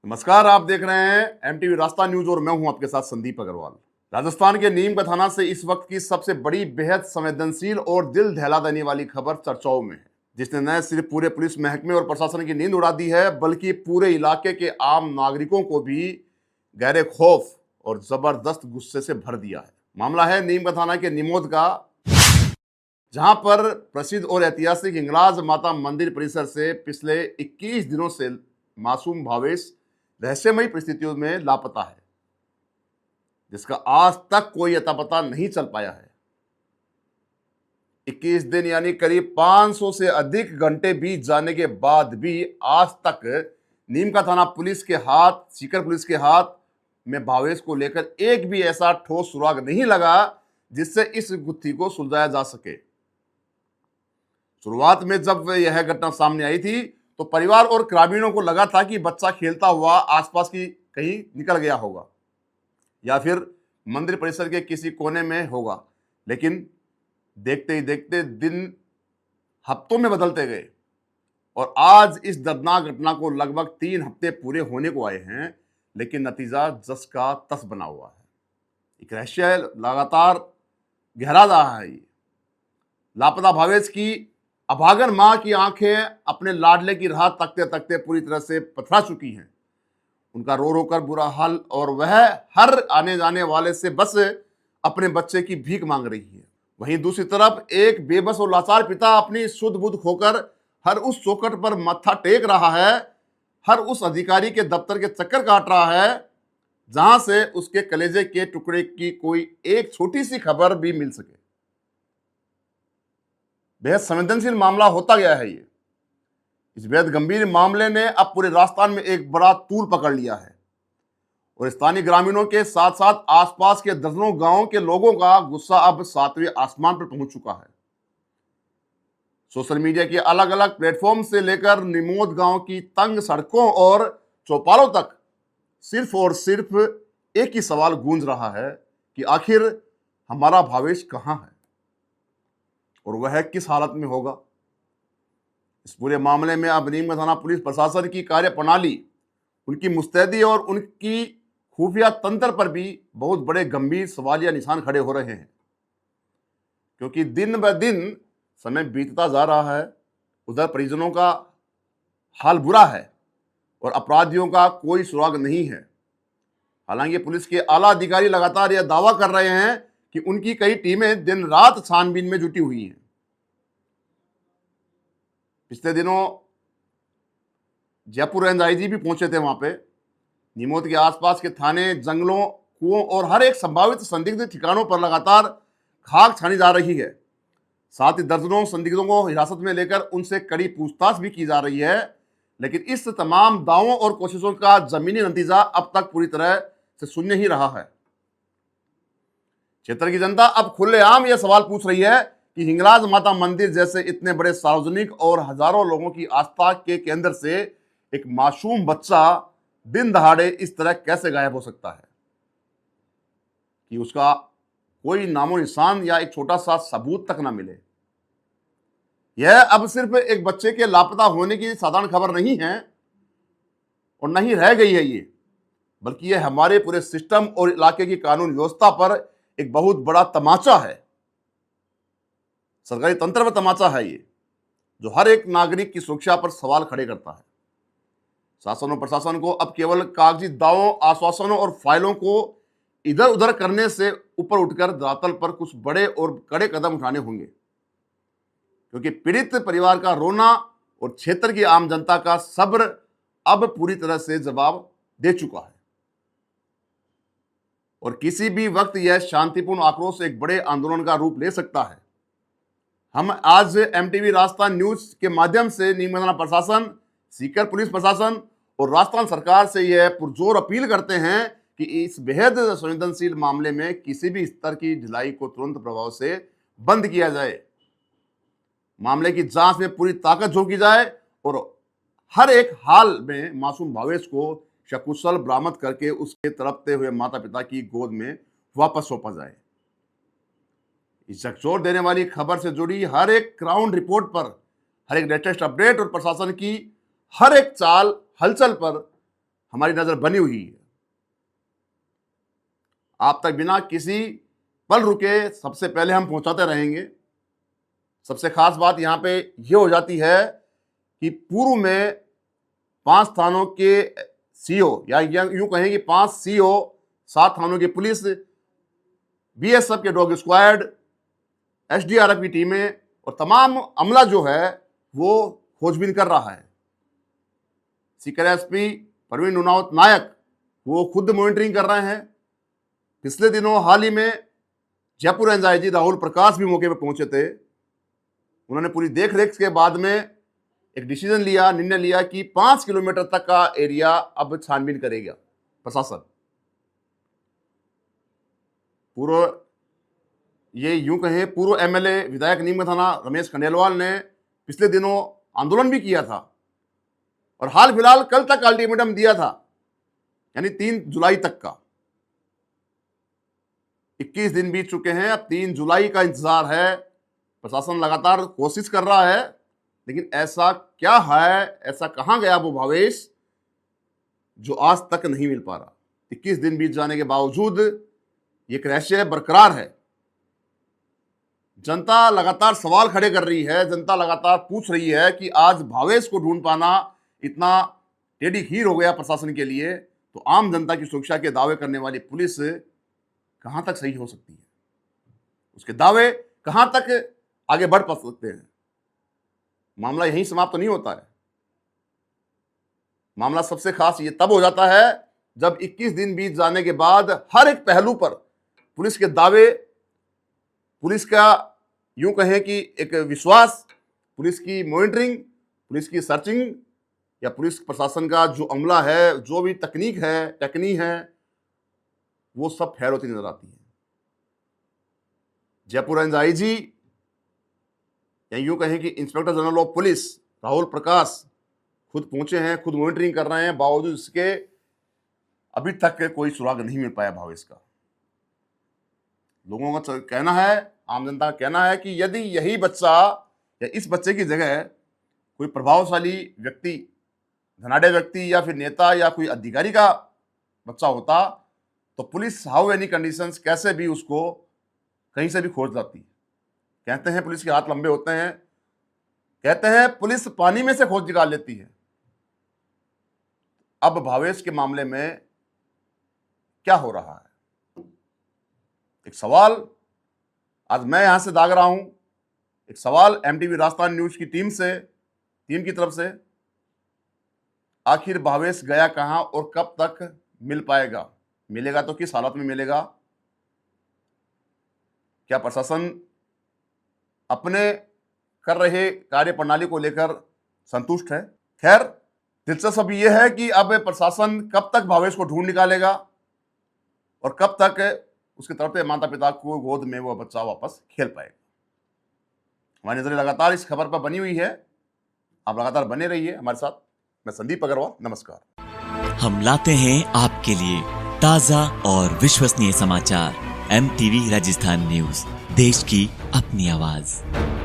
नमस्कार, आप देख रहे हैं एमटीवी रास्ता न्यूज और मैं हूं आपके साथ संदीप अग्रवाल। राजस्थान के नीम का थाना से इस वक्त की सबसे बड़ी, बेहद संवेदनशील और दिल दहला देने वाली खबर चर्चाओं में है, जिसने न सिर्फ पूरे पुलिस महकमे और प्रशासन की नींद उड़ा दी है, बल्कि पूरे इलाके के आम नागरिकों को भी गहरे खौफ और जबरदस्त गुस्से से भर दिया है। मामला है नीम का थाना के निमोद का, जहां पर प्रसिद्ध और ऐतिहासिक हिंगलाज माता मंदिर परिसर से पिछले 21 दिनों से मासूम भावेश रहस्यमयी परिस्थितियों में लापता है, जिसका आज तक कोई अता पता नहीं चल पाया है। 21 दिन यानी करीब 500 से अधिक घंटे बीत जाने के बाद भी आज तक नीम का थाना पुलिस के हाथ, सीकर पुलिस के हाथ में भावेश को लेकर एक भी ऐसा ठोस सुराग नहीं लगा जिससे इस गुत्थी को सुलझाया जा सके। शुरुआत में जब यह घटना सामने आई थी तो परिवार और ग्रामीणों को लगा था कि बच्चा खेलता हुआ आसपास की कहीं निकल गया होगा या फिर मंदिर परिसर के किसी कोने में होगा, लेकिन देखते ही देखते दिन हफ्तों में बदलते गए और आज इस दर्दनाक घटना को लगभग 3 हफ्ते पूरे होने को आए हैं, लेकिन नतीजा जस का तस बना हुआ है। एक रहस्य लगातार गहरा रहा है। लापता भावेश की अभागन मां की आंखें अपने लाडले की राह तकते तकते पूरी तरह से पथरा चुकी हैं। उनका रो रो कर बुरा हाल, और वह हर आने जाने वाले से बस अपने बच्चे की भीख मांग रही है। वहीं दूसरी तरफ एक बेबस और लाचार पिता अपनी सुध बुध खोकर हर उस चौखट पर मत्था टेक रहा है, हर उस अधिकारी के दफ्तर के चक्कर काट रहा है जहां से उसके कलेजे के टुकड़े की कोई एक छोटी सी खबर भी मिल सके। बेहद संवेदनशील मामला होता गया है ये। इस बेहद गंभीर मामले ने अब पूरे राजस्थान में एक बड़ा तूल पकड़ लिया है और स्थानीय ग्रामीणों के साथ साथ आसपास के दर्जनों गांवों के लोगों का गुस्सा अब 7वें आसमान पर पहुंच चुका है। सोशल मीडिया के अलग अलग प्लेटफॉर्म से लेकर निमोद गांव की तंग सड़कों और चौपालों तक सिर्फ और सिर्फ एक ही सवाल गूंज रहा है कि आखिर हमारा भावेश कहां है और वह किस हालत में होगा। इस पूरे मामले में अब नीम थाना पुलिस प्रशासन की कार्य प्रणाली, उनकी मुस्तैदी और उनकी खुफिया तंत्र पर भी बहुत बड़े गंभीर सवालिया निशान खड़े हो रहे हैं, क्योंकि दिन ब दिन समय बीतता जा रहा है। उधर परिजनों का हाल बुरा है और अपराधियों का कोई सुराग नहीं है। हालांकि पुलिस के आला अधिकारी लगातार यह दावा कर रहे हैं कि उनकी कई टीमें दिन रात छानबीन में जुटी हुई हैं। पिछले दिनों जयपुर रेंज आईजी भी पहुंचे थे वहां पे। निमोद के आसपास के थाने, जंगलों, कुओं और हर एक संभावित संदिग्ध ठिकानों पर लगातार खाक छानी जा रही है। साथ ही दर्जनों संदिग्धों को हिरासत में लेकर उनसे कड़ी पूछताछ भी की जा रही है, लेकिन इस तमाम दावों और कोशिशों का जमीनी नतीजा अब तक पूरी तरह से शून्य ही रहा है। क्षेत्र की जनता अब खुलेआम यह सवाल पूछ रही है कि हिंगलाज माता मंदिर जैसे इतने बड़े सार्वजनिक और हजारों लोगों की आस्था के केंद्र से एक मासूम बच्चा दिन दहाड़े इस तरह कैसे गायब हो सकता है कि उसका कोई नामो निशान या एक छोटा सा सबूत तक ना मिले। यह अब सिर्फ एक बच्चे के लापता होने की साधारण खबर नहीं है और नहीं रह गई है ये, बल्कि यह हमारे पूरे सिस्टम और इलाके की कानून व्यवस्था पर एक बहुत बड़ा तमाचा है। सरकारी तंत्र में तमाचा है ये, जो हर एक नागरिक की सुरक्षा पर सवाल खड़े करता है। शासन और प्रशासन को अब केवल कागजी दावों, आश्वासनों और फाइलों को इधर उधर करने से ऊपर उठकर धरातल पर कुछ बड़े और कड़े कदम उठाने होंगे, क्योंकि पीड़ित परिवार का रोना और क्षेत्र की आम जनता का सब्र अब पूरी तरह से जवाब दे चुका है और किसी भी वक्त यह शांतिपूर्ण आक्रोश एक बड़े आंदोलन का रूप ले सकता है। हम आज एमटीवी रास्ता न्यूज के माध्यम से नीम थाना प्रशासन, सीकर पुलिस प्रशासन और राजस्थान सरकार से यह पुरजोर अपील करते हैं कि इस बेहद संवेदनशील मामले में किसी भी स्तर की ढिलाई को तुरंत प्रभाव से बंद किया जाए। मामले की जांच में पूरी ताकत झोंकी जाए और हर एक हाल में मासूम भावेश को सकुशल बरामद करके उसके तड़पते हुए माता पिता की गोद में वापस सौंपा जाए। इस झकझोर देने वाली खबर से जुड़ी हर एक ग्राउंड रिपोर्ट पर, हर एक लेटेस्ट अपडेट और प्रशासन की हर एक चाल हलचल पर हमारी नजर बनी हुई है। आप तक बिना किसी पल रुके सबसे पहले हम पहुंचाते रहेंगे। सबसे खास बात यहां पे ये हो जाती है कि पूर्व में 5 थानों के सीओ या यूं कहें कि 5 सीओ, 7 थानों की पुलिस, बीएसएफ के डॉग स्क्वाड, एसडीआरएफ की टीमें और तमाम अमला जो है वो खोजबीन कर रहा है। सीकर एसपी परवीन नुनावत नायक वो खुद मॉनिटरिंग कर रहे हैं। पिछले दिनों हाल ही में जयपुर रेंज आईजी राहुल प्रकाश भी मौके पर पहुंचे थे। उन्होंने पूरी देखरेख के बाद में एक निर्णय लिया कि 5 किलोमीटर तक का एरिया अब छानबीन करेगा प्रशासन। पूर्व एमएलए विधायक नीम थाना रमेश खंडेलवाल ने पिछले दिनों आंदोलन भी किया था और हाल फिलहाल कल तक अल्टीमेटम दिया था, यानी 3 जुलाई तक का। 21 दिन बीत चुके हैं, अब 3 जुलाई का इंतजार है। प्रशासन लगातार कोशिश कर रहा है, लेकिन ऐसा क्या है, ऐसा कहां गया वो भावेश जो आज तक नहीं मिल पा रहा। 21 दिन बीत जाने के बावजूद ये रहस्य बरकरार है। जनता लगातार सवाल खड़े कर रही है, जनता लगातार पूछ रही है कि आज भावेश को ढूंढ पाना इतना टेढ़ी खीर हो गया प्रशासन के लिए, तो आम जनता की सुरक्षा के दावे करने वाली पुलिस कहां तक सही हो सकती है, उसके दावे कहां तक आगे बढ़ पा सकते हैं। मामला यहीं समाप्त तो नहीं होता है। मामला सबसे खास ये तब हो जाता है जब 21 दिन बीत जाने के बाद हर एक पहलू पर पुलिस के दावे, पुलिस का यूं कहें कि एक विश्वास, पुलिस की मॉनिटरिंग, पुलिस की सर्चिंग या पुलिस प्रशासन का जो अमला है, जो भी टेक्निक है, वो सब फेल होती नजर आती है। जयपुर रेंज आईजी या यूं कहें कि inspector general of police Rahul Prakash खुद पहुंचे हैं, खुद मॉनिटरिंग कर रहे हैं, बावजूद इसके अभी तक कोई सुराग नहीं मिल पाया भावेश का। लोगों का कहना है, आम जनता का कहना है कि यदि यही बच्चा या इस बच्चे की जगह कोई प्रभावशाली व्यक्ति, धनाढ़ व्यक्ति या फिर नेता या कोई अधिकारी का बच्चा होता तो पुलिस हाउ एनी कंडीशंस कैसे भी उसको कहीं से भी खोज लाती। कहते हैं पुलिस के हाथ लंबे होते हैं, कहते हैं पुलिस पानी में से खोज निकाल लेती है। अब भावेश के मामले में क्या हो रहा है, एक सवाल आज मैं यहां से दाग रहा हूं, एक सवाल एमटीवी राजस्थान न्यूज की टीम की तरफ से, आखिर भावेश गया कहां और कब तक मिल पाएगा, मिलेगा तो किस हालत में मिलेगा। क्या प्रशासन अपने कर रहे कार्य प्रणाली को लेकर संतुष्ट है। खैर, दिलचस्प अब यह है कि अब प्रशासन कब तक भावेश को ढूंढ निकालेगा और कब तक उसके तड़पते माता पिता को गोद में वो बच्चा वापस खेल पाएगा। हमारी नजरें लगातार इस खबर पर बनी हुई है, आप लगातार बने रहिए हमारे साथ। मैं संदीप अग्रवाल, नमस्कार। हम लाते हैं आपके लिए ताजा और विश्वसनीय समाचार। एमटीवी राजस्थान न्यूज, देश की अपनी आवाज।